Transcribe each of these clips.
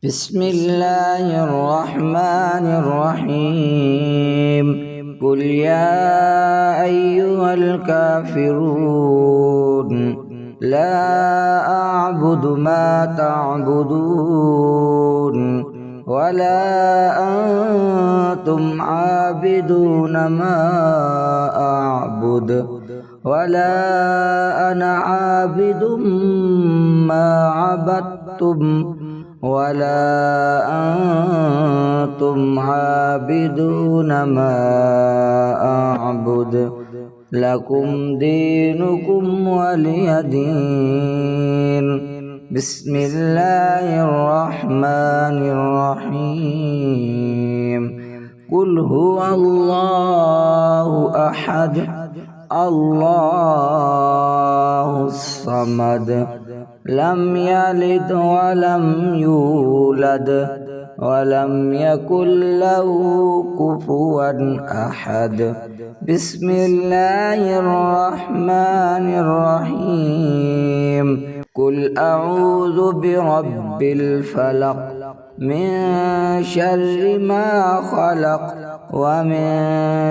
بسم الله الرحمن الرحيم. قل يا أيها الكافرون لا أعبد ما تعبدون ولا أنتم عابدون ما أعبد ولا أنا عابد ما عبدتم ولا أنتم عابدون ما أعبد لكم دينكم ولي دين. بسم الله الرحمن الرحيم. قل هو الله أحد الله الصمد لم يلد ولم يولد ولم يكن له كفوا أحد. بسم الله الرحمن الرحيم. قل أعوذ برب الفلق من شر ما خلق ومن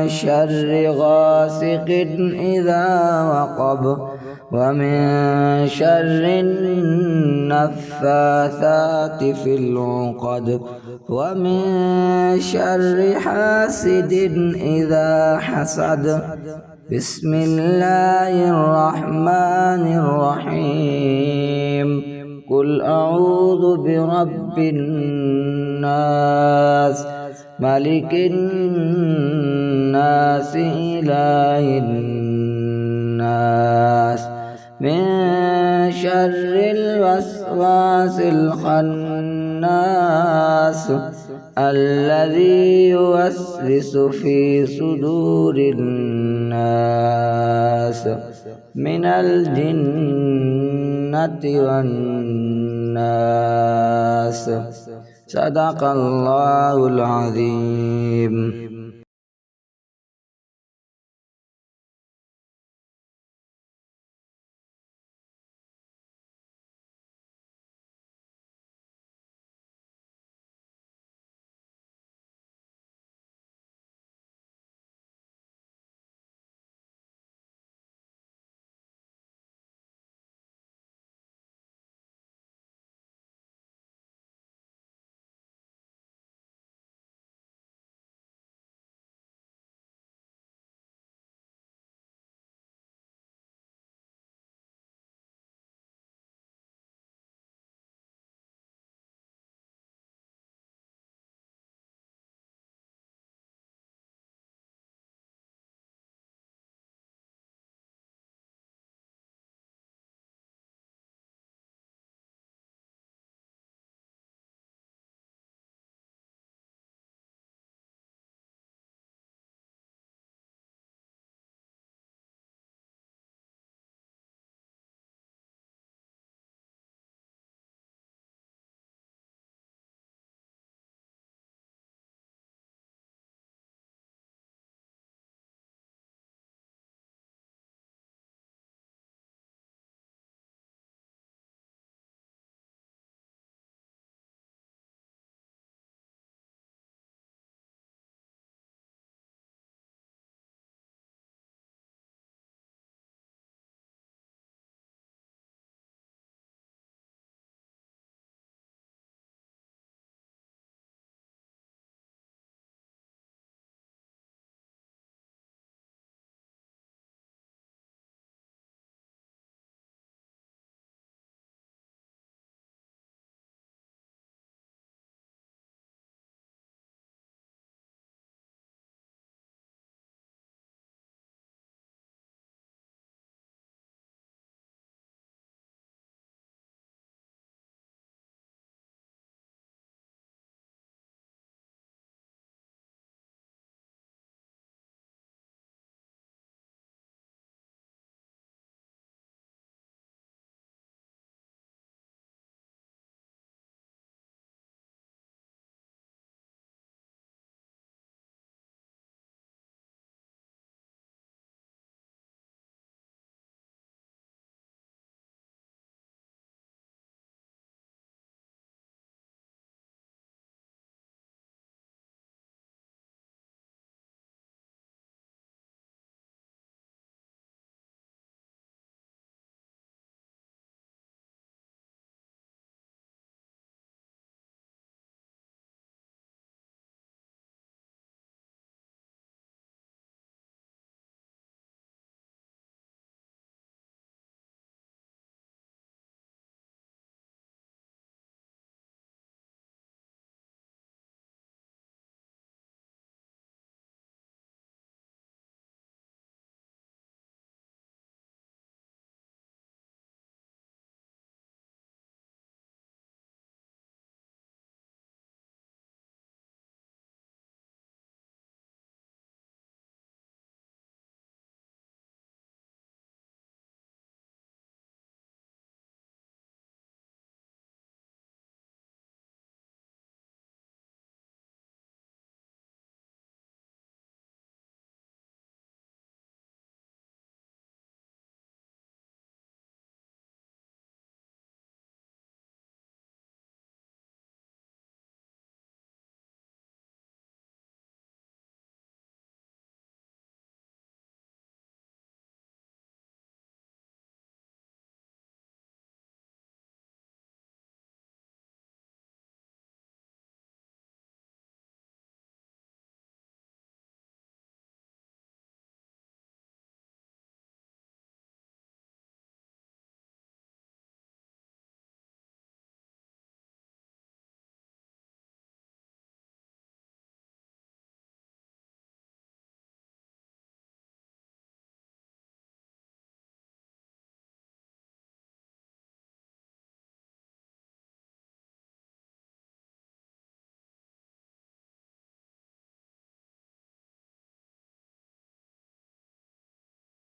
شر غاسق إذا وقب ومن شر النفاثات في العقد ومن شر حاسد إذا حسد. بسم الله الرحمن الرحيم. قل أعوذ برب الناس ملك الناس إله الناس من شر الوسواس الخناس الذي يوسوس في صدور الناس من الجنة والناس. صدق الله العظيم.